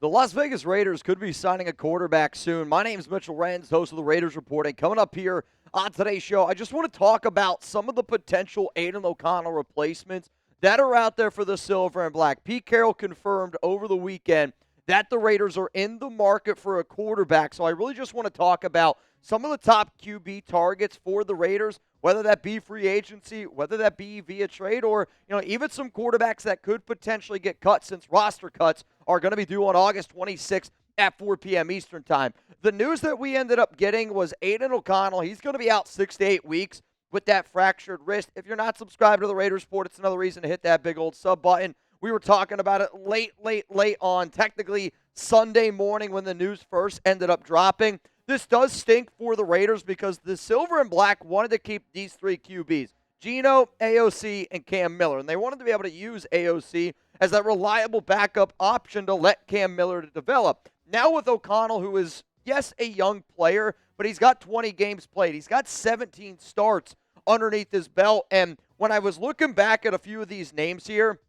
The Las Vegas Raiders could be signing a quarterback soon. My name is Mitchell Renz, host of the Raiders Report, and coming up here on today's show, I just want to talk about some of the potential Aidan O'Connell replacements that are out there for the Silver and Black. Pete Carroll confirmed over the weekend that the Raiders are in the market for a quarterback, so I really just want to talk about some of the top QB targets for the Raiders, whether that be free agency, whether that be via trade, or even some quarterbacks that could potentially get cut since roster cuts are going to be due on August 26th at 4 p.m. Eastern Time. The news that we ended up getting was Aidan O'Connell. He's going to be out 6 to 8 weeks with that fractured wrist. If you're not subscribed to the Raiders Report, it's another reason to hit that big old sub button. We were talking about it late on, technically Sunday morning when the news first ended up dropping. This does stink for the Raiders because the Silver and Black wanted to keep these three QBs, Geno, AOC, and Cam Miller. And they wanted to be able to use AOC as that reliable backup option to let Cam Miller to develop. Now with O'Connell, who is, yes, a young player, but he's got 20 games played. He's got 17 starts underneath his belt. And when I was looking back at a few of these names here,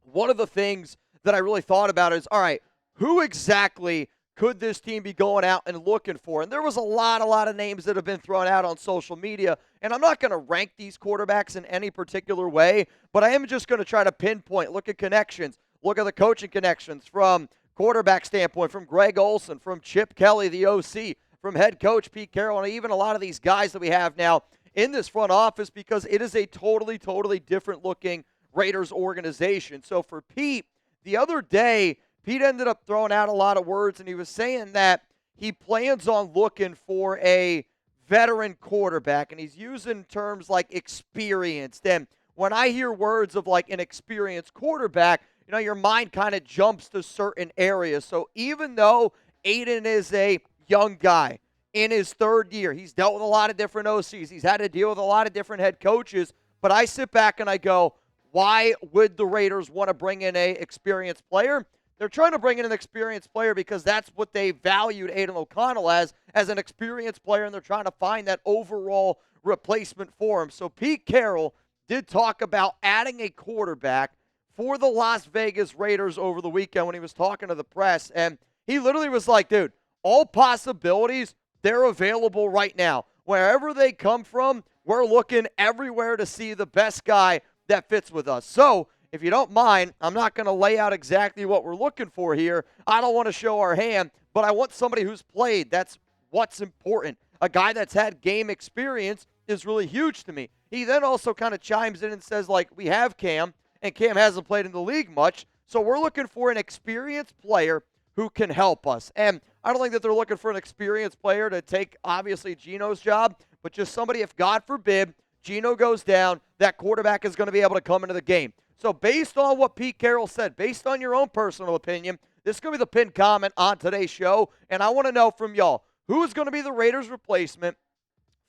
one of the things that I really thought about is, all right, who exactly could this team be going out and looking for? And there was a lot of names that have been thrown out on social media, and I'm not going to rank these quarterbacks in any particular way, but I am just going to try to pinpoint, look at connections, look at the coaching connections from quarterback standpoint, from Greg Olson, from Chip Kelly, the OC, from head coach Pete Carroll, and even a lot of these guys that we have now in this front office, because it is a totally different looking Raiders organization. So for Pete, the other day, Pete ended up throwing out a lot of words, and he was saying that he plans on looking for a veteran quarterback, and he's using terms like experienced. And when I hear words of like an experienced quarterback, your mind kind of jumps to certain areas. So even though Aidan is a young guy in his third year, he's dealt with a lot of different OCs, he's had to deal with a lot of different head coaches, but I sit back and I go, why would the Raiders want to bring in a experienced player? They're trying to bring in an experienced player because that's what they valued Aidan O'Connell as an experienced player, and they're trying to find that overall replacement for him. So Pete Carroll did talk about adding a quarterback for the Las Vegas Raiders over the weekend when he was talking to the press, and he literally was like, dude, all possibilities, they're available right now. Wherever they come from, we're looking everywhere to see the best guy that fits with us. So if you don't mind, I'm not going to lay out exactly what we're looking for here. I don't want to show our hand, but I want somebody who's played. That's what's important. A guy that's had game experience is really huge to me. He then also kind of chimes in and says, like, we have Cam, and Cam hasn't played in the league much, so we're looking for an experienced player who can help us. And I don't think that they're looking for an experienced player to take, obviously, Geno's job, but just somebody, if God forbid, Geno goes down, that quarterback is going to be able to come into the game. So based on what Pete Carroll said, based on your own personal opinion, this is going to be the pinned comment on today's show, and I want to know from y'all, who's going to be the Raiders' replacement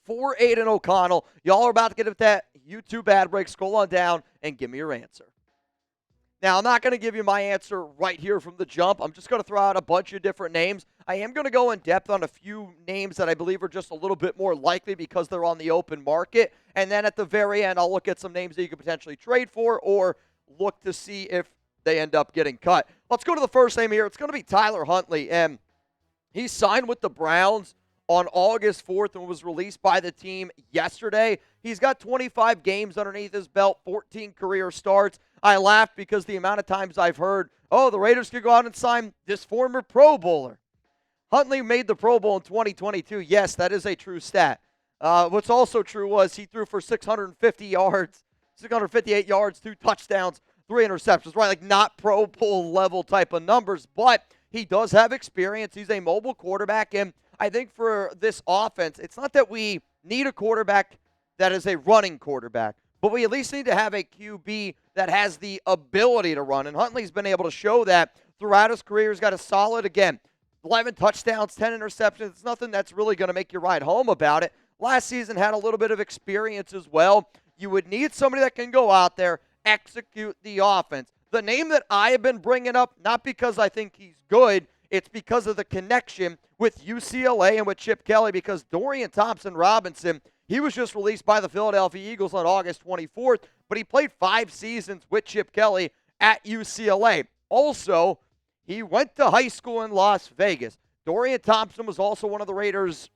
for Aidan O'Connell? Y'all are about to get at that YouTube ad break. Scroll on down and give me your answer. Now, I'm not going to give you my answer right here from the jump. I'm just going to throw out a bunch of different names. I am going to go in depth on a few names that I believe are just a little bit more likely because they're on the open market. And then at the very end, I'll look at some names that you could potentially trade for or look to see if they end up getting cut. Let's go to the first name here. It's going to be Tyler Huntley. And he signed with the Browns on August 4th and was released by the team yesterday. He's got 25 games underneath his belt, 14 career starts. I laughed because the amount of times I've heard, oh, the Raiders could go out and sign this former Pro Bowler. Huntley made the Pro Bowl in 2022. Yes, that is a true stat. What's also true was he threw for 650 yards, 658 yards, 2 touchdowns, 3 interceptions, right? Like not Pro Bowl level type of numbers, but he does have experience. He's a mobile quarterback, and I think for this offense, it's not that we need a quarterback that is a running quarterback, but we at least need to have a QB that has the ability to run, and Huntley's been able to show that throughout his career. He's got a solid, again, 11 touchdowns, 10 interceptions. It's nothing that's really going to make you ride home about it. Last season had a little bit of experience as well. You would need somebody that can go out there, execute the offense. The name that I have been bringing up, not because I think he's good, it's because of the connection with UCLA and with Chip Kelly, because Dorian Thompson Robinson, he was just released by the Philadelphia Eagles on August 24th, but he played 5 seasons with Chip Kelly at UCLA. Also, he went to high school in Las Vegas. Dorian Thompson was also one of the Raiders'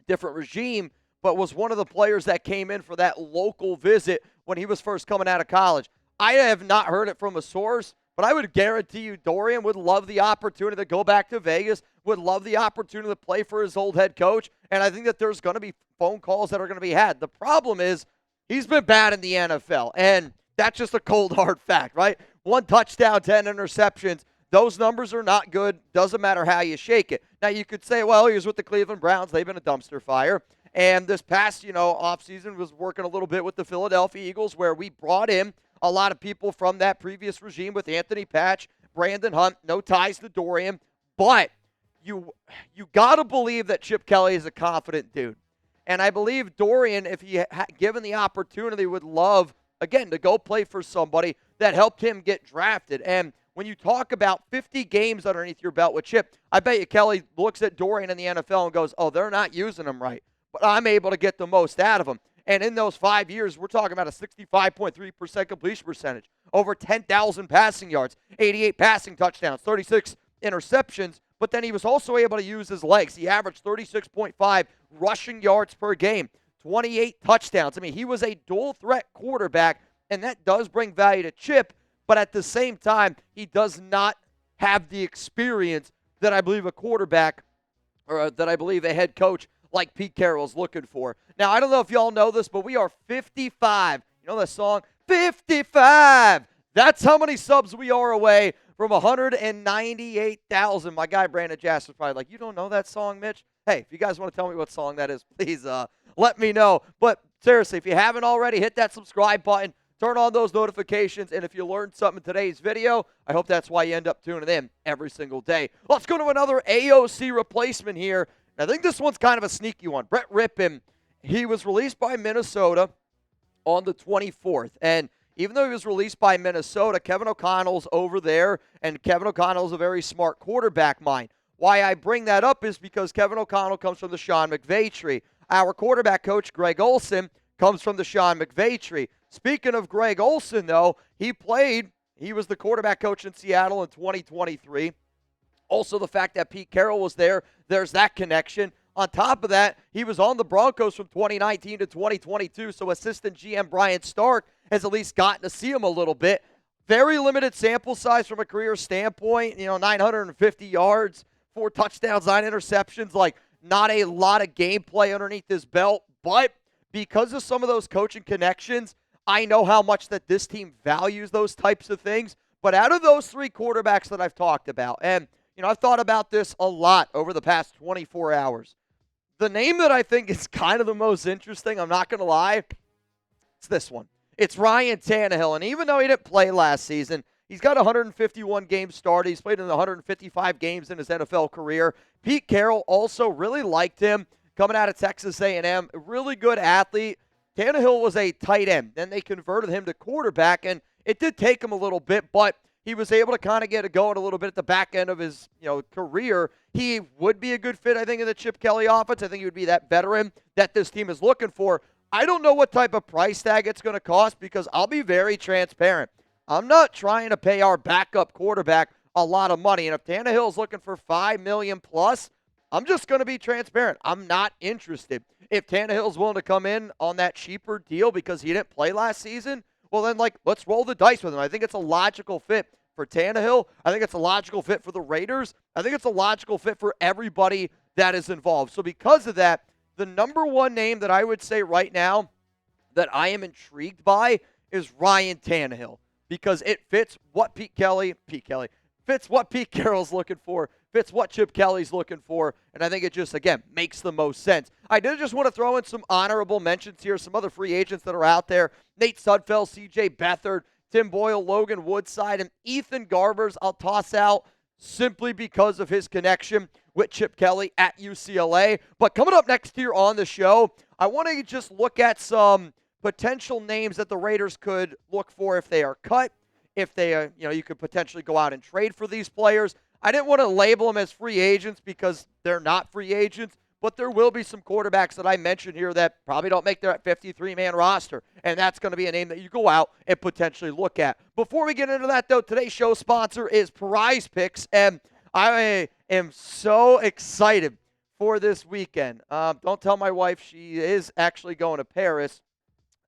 different regime, but was one of the players that came in for that local visit when he was first coming out of college. I have not heard it from a source, but I would guarantee you Dorian would love the opportunity to go back to Vegas, would love the opportunity to play for his old head coach, and I think that there's going to be phone calls that are going to be had. The problem is he's been bad in the NFL, and that's just a cold, hard fact, right? 1 touchdown, 10 interceptions. Those numbers are not good. Doesn't matter how you shake it. Now, you could say, well, he was with the Cleveland Browns. They've been a dumpster fire. And this past, offseason was working a little bit with the Philadelphia Eagles, where we brought in a lot of people from that previous regime with Anthony Patch, Brandon Hunt, no ties to Dorian. But you got to believe that Chip Kelly is a confident dude. And I believe Dorian, if he given the opportunity, would love, again, to go play for somebody that helped him get drafted. And when you talk about 50 games underneath your belt with Chip, I bet you Kelly looks at Dorian in the NFL and goes, oh, they're not using him right, but I'm able to get the most out of him. And in those 5 years, we're talking about a 65.3% completion percentage, over 10,000 passing yards, 88 passing touchdowns, 36 interceptions, but then he was also able to use his legs. He averaged 36.5 rushing yards per game, 28 touchdowns. I mean, he was a dual-threat quarterback, and that does bring value to Chip, but at the same time, he does not have the experience that I believe a quarterback or that I believe a head coach like Pete Carroll is looking for. Now, I don't know if y'all know this, but we are 55. You know that song? 55! That's how many subs we are away from 198,000. My guy Brandon Jasper's probably like, you don't know that song, Mitch? Hey, if you guys want to tell me what song that is, please let me know. But seriously, if you haven't already, hit that subscribe button. Turn on those notifications, and if you learned something in today's video, I hope that's why you end up tuning in every single day. Let's go to another AOC replacement here. I think this one's kind of a sneaky one. Brett Rippon, he was released by Minnesota on the 24th, and even though he was released by Minnesota, Kevin O'Connell's over there, and Kevin O'Connell's a very smart quarterback mind. Why I bring that up is because Kevin O'Connell comes from the Sean McVay tree. Our quarterback coach, Greg Olson, comes from the Sean McVay tree. Speaking of Greg Olson, though, he was the quarterback coach in Seattle in 2023. Also, the fact that Pete Carroll was there, there's that connection. On top of that, he was on the Broncos from 2019 to 2022, so assistant GM Brian Stark has at least gotten to see him a little bit. Very limited sample size from a career standpoint, 950 yards, 4 touchdowns, 9 interceptions, like not a lot of gameplay underneath his belt, but because of some of those coaching connections, I know how much that this team values those types of things. But out of those 3 quarterbacks that I've talked about, and I've thought about this a lot over the past 24 hours, the name that I think is kind of the most interesting, I'm not going to lie, it's this one. It's Ryan Tannehill. And even though he didn't play last season, he's got 151 games started. He's played in 155 games in his NFL career. Pete Carroll also really liked him coming out of Texas A&M. A really good athlete. Tannehill was a tight end. Then they converted him to quarterback, and it did take him a little bit, but he was able to kind of get it going a little bit at the back end of his career. He would be a good fit, I think, in the Chip Kelly offense. I think he would be that veteran that this team is looking for. I don't know what type of price tag it's going to cost because I'll be very transparent. I'm not trying to pay our backup quarterback a lot of money, and if Tannehill's looking for $5 million plus, I'm just going to be transparent. I'm not interested. If Tannehill's willing to come in on that cheaper deal because he didn't play last season, well then, let's roll the dice with him. I think it's a logical fit for Tannehill. I think it's a logical fit for the Raiders. I think it's a logical fit for everybody that is involved. So because of that, the number one name that I would say right now that I am intrigued by is Ryan Tannehill because it fits what Pete what Pete Carroll's looking for, fits what Chip Kelly's looking for, and I think it just, again, makes the most sense. I did just want to throw in some honorable mentions here, some other free agents that are out there. Nate Sudfeld, C.J. Beathard, Tim Boyle, Logan Woodside, and Ethan Garbers I'll toss out simply because of his connection with Chip Kelly at UCLA. But coming up next here on the show, I want to just look at some potential names that the Raiders could look for if they are cut, if they, you could potentially go out and trade for these players. I didn't want to label them as free agents because they're not free agents, But there will be some quarterbacks that I mentioned here that probably don't make their 53-man roster, and that's going to be a name that you go out and potentially look at. Before we get into that, though, today's show sponsor is PrizePicks, and I am so excited for this weekend. Don't tell my wife, she is actually going to Paris,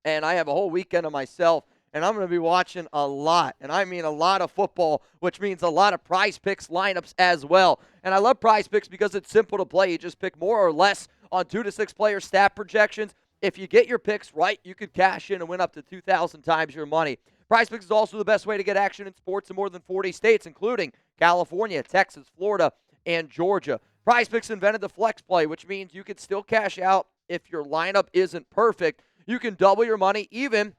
and I have a whole weekend of myself, and I'm going to be watching a lot, and I mean a lot of football, which means a lot of PrizePicks lineups as well. And I love PrizePicks because it's simple to play. You just pick more or less on 2 to 6 player stat projections. If you get your picks right, you could cash in and win up to 2,000 times your money. PrizePicks is also the best way to get action in sports in more than 40 states, including California, Texas, Florida, and Georgia. PrizePicks invented the flex play, which means you can still cash out if your lineup isn't perfect. You can double your money even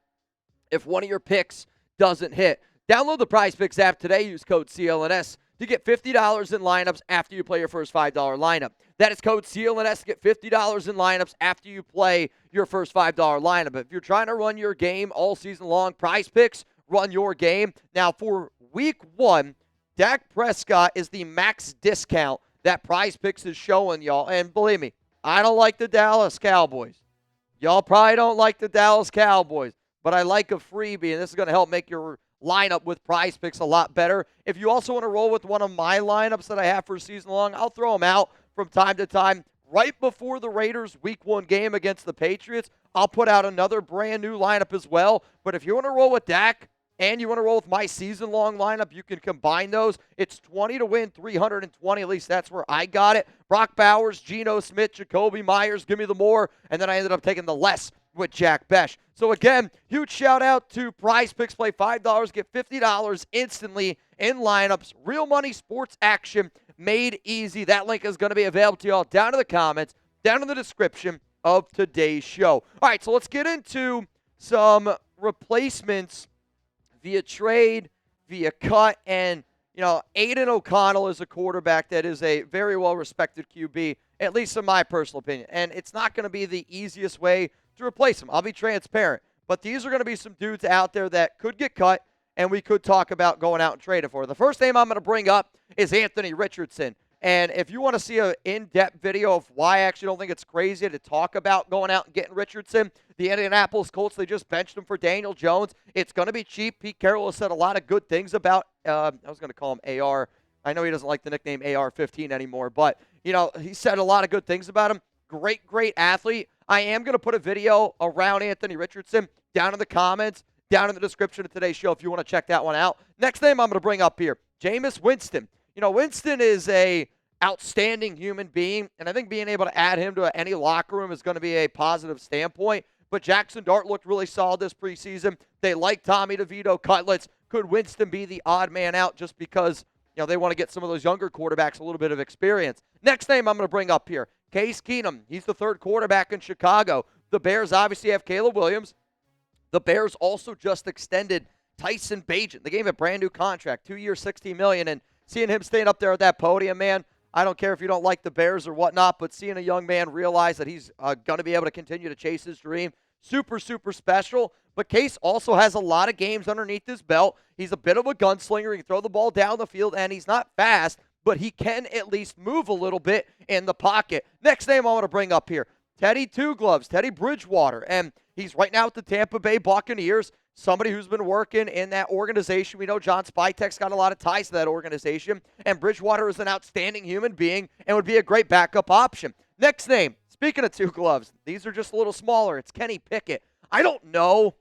if one of your picks doesn't hit. Download the PrizePicks app today. Use code CLNS to get $50 in lineups after you play your first $5 lineup. That is code CLNS to get $50 in lineups after you play your first $5 lineup. If you're trying to run your game all season long, PrizePicks, run your game. Now, for week 1, Dak Prescott is the max discount that PrizePicks is showing y'all. And believe me, I don't like the Dallas Cowboys. Y'all probably don't like the Dallas Cowboys, but I like a freebie, and this is going to help make your lineup with PrizePicks a lot better. If you also want to roll with one of my lineups that I have for season long, I'll throw them out from time to time. Right before the Raiders' week 1 game against the Patriots, I'll put out another brand new lineup as well. But if you want to roll with Dak and you want to roll with my season-long lineup, you can combine those. It's 20 to win, 320. At least that's where I got it. Brock Bowers, Geno Smith, Jacoby Myers, give me the more. And then I ended up taking the less with Jack Besh. So again, huge shout out to PrizePicks. Play $5, get $50 instantly in lineups. Real money sports action made easy. That link is going to be available to y'all down in the comments, down in the description of today's show. All right, so let's get into some replacements via trade, via cut, and Aidan O'Connell is a quarterback that is a very well-respected QB, at least in my personal opinion. And it's not going to be the easiest way to replace him. I'll be transparent. But these are going to be some dudes out there that could get cut, and we could talk about going out and trading for. The first name I'm going to bring up is Anthony Richardson. And if you want to see an in-depth video of why I actually don't think it's crazy to talk about going out and getting Richardson, the Indianapolis Colts, they just benched him for Daniel Jones. It's going to be cheap. Pete Carroll has said a lot of good things about, I was going to call him AR. I know he doesn't like the nickname AR-15 anymore, but, he said a lot of good things about him. Great, great athlete. I am going to put a video around Anthony Richardson down in the comments, down in the description of today's show if you want to check that one out. Next name I'm going to bring up here, Jameis Winston. Winston is a outstanding human being, and I think being able to add him to any locker room is going to be a positive standpoint. But Jackson Dart looked really solid this preseason. They like Tommy DeVito cutlets. Could Winston be the odd man out just because they want to get some of those younger quarterbacks a little bit of experience? Next name I'm going to bring up here, Case Keenum. He's the 3rd quarterback in Chicago. The Bears obviously have Caleb Williams. The Bears also just extended Tyson Bagent. They gave him a brand new contract, 2 years, $60 million, and seeing him staying up there at that podium, man, I don't care if you don't like the Bears or whatnot, but seeing a young man realize that he's going to be able to continue to chase his dream, super, super special. But Case also has a lot of games underneath his belt. He's a bit of a gunslinger. He can throw the ball down the field, and he's not fast, but he can at least move a little bit in the pocket. Next name I want to bring up here, Teddy Two Gloves, Teddy Bridgewater, and he's right now with the Tampa Bay Buccaneers, somebody who's been working in that organization. We know John Spytek's got a lot of ties to that organization, and Bridgewater is an outstanding human being and would be a great backup option. Next name, speaking of Two Gloves, these are just a little smaller. It's Kenny Pickett. I don't know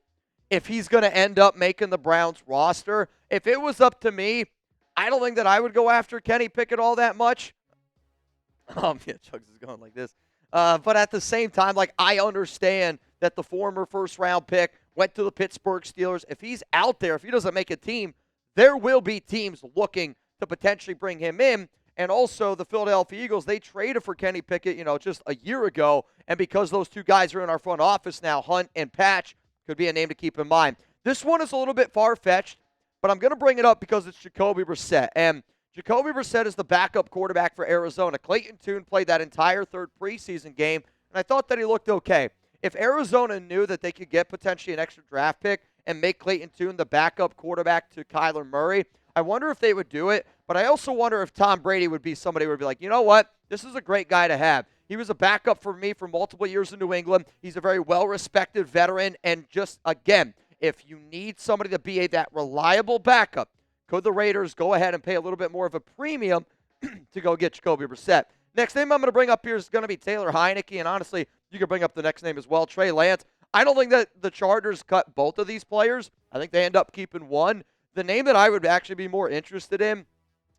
if he's going to end up making the Browns roster. If it was up to me, I don't think that I would go after Kenny Pickett all that much. Yeah, Chugs is going like this. But at the same time, I understand that the former first-round pick went to the Pittsburgh Steelers. If he's out there, if he doesn't make a team, there will be teams looking to potentially bring him in. And also the Philadelphia Eagles, they traded for Kenny Pickett, just a year ago. And because those two guys are in our front office now, Hunt and Patch, could be a name to keep in mind. This one is a little bit far-fetched, but I'm going to bring it up because it's Jacoby Brissett. And Jacoby Brissett is the backup quarterback for Arizona. Clayton Tune played that entire 3rd preseason game, and I thought that he looked okay. If Arizona knew that they could get potentially an extra draft pick and make Clayton Tune the backup quarterback to Kyler Murray, I wonder if they would do it. But I also wonder if Tom Brady would be somebody who would be like, you know what? This is a great guy to have. He was a backup for me for multiple years in New England. He's a very well-respected veteran. And just, again, if you need somebody to be that reliable backup, could the Raiders go ahead and pay a little bit more of a premium to go get Jacoby Brissett? Next name I'm going to bring up here is going to be Taylor Heineke. And honestly, you can bring up the next name as well, Trey Lance. I don't think that the Chargers cut both of these players. I think they end up keeping one. The name that I would actually be more interested in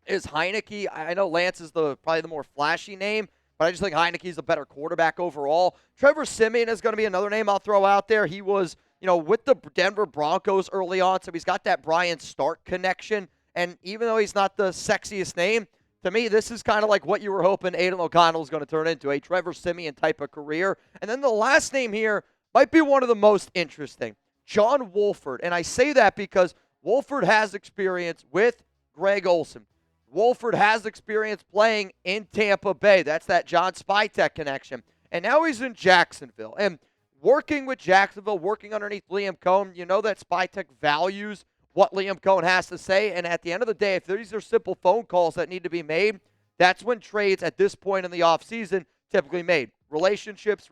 is Heineke. I know Lance is probably the more flashy name, but I just think Heineke's a better quarterback overall. Trevor Siemian is going to be another name I'll throw out there. He was, with the Denver Broncos early on, so he's got that Brian Stark connection. And even though he's not the sexiest name, to me, this is kind of like what you were hoping Aidan O'Connell is going to turn into, a Trevor Siemian type of career. And then the last name here might be one of the most interesting, John Wolford. And I say that because Wolford has experience with Greg Olsen. Wolford has experience playing in Tampa Bay. That's that John Spytek connection. And now he's in Jacksonville. And working with Jacksonville, working underneath Liam Cohen, you know that Spytek values what Liam Cohen has to say. And at the end of the day, if these are simple phone calls that need to be made, that's when trades at this point in the offseason typically made. Relationships.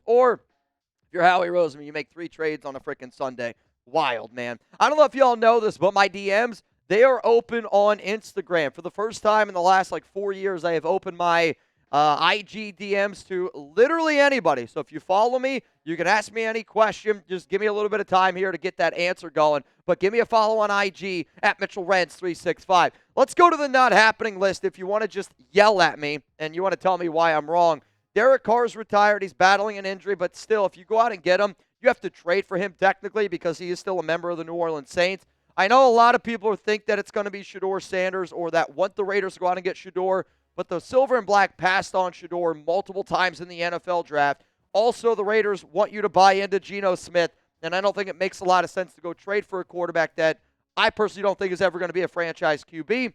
Or if you're Howie Roseman, you make 3 trades on a freaking Sunday. Wild, man. I don't know if y'all know this, but my DMs, they are open on Instagram. For the first time in the last 4 years, I have opened my IG DMs to literally anybody. So if you follow me, you can ask me any question. Just give me a little bit of time here to get that answer going. But give me a follow on IG at Mitchell Renz 365. Let's go to the not happening list if you want to just yell at me and you want to tell me why I'm wrong. Derek Carr's retired. He's battling an injury, but still, if you go out and get him, you have to trade for him technically because he is still a member of the New Orleans Saints. I know a lot of people think that it's going to be Shedeur Sanders or that want the Raiders to go out and get Shedeur, but the Silver and Black passed on Shedeur multiple times in the NFL draft. Also, the Raiders want you to buy into Geno Smith, and I don't think it makes a lot of sense to go trade for a quarterback that I personally don't think is ever going to be a franchise QB.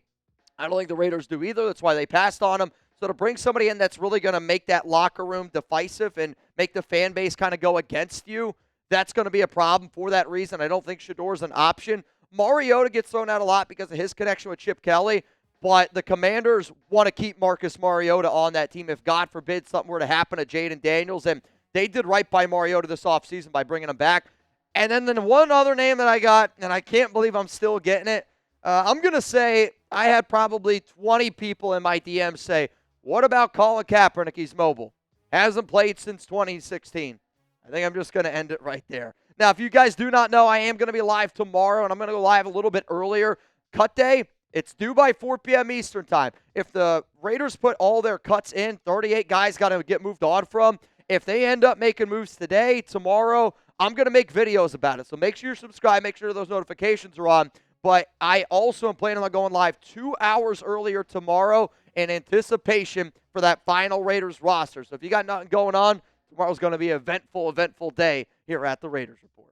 I don't think the Raiders do either. That's why they passed on him. So to bring somebody in that's really going to make that locker room divisive and make the fan base kind of go against you, that's going to be a problem for that reason. I don't think Shedeur's an option. Mariota gets thrown out a lot because of his connection with Chip Kelly, but the Commanders want to keep Marcus Mariota on that team if, God forbid, something were to happen to Jaden Daniels, and they did right by Mariota this offseason by bringing him back. And then the one other name that I got, and I can't believe I'm still getting it, I'm going to say I had probably 20 people in my DMs say, what about Colin Kaepernick? He's mobile. Hasn't played since 2016. I think I'm just going to end it right there. Now, if you guys do not know, I am going to be live tomorrow, and I'm going to go live a little bit earlier. Cut day, it's due by 4 p.m. Eastern time. If the Raiders put all their cuts in, 38 guys got to get moved on from. If they end up making moves today, tomorrow, I'm going to make videos about it. So make sure you're subscribed. Make sure those notifications are on. But I also am planning on going live 2 hours earlier tomorrow in anticipation for that final Raiders roster. So if you got nothing going on, tomorrow's going to be an eventful day here at the Raiders Report.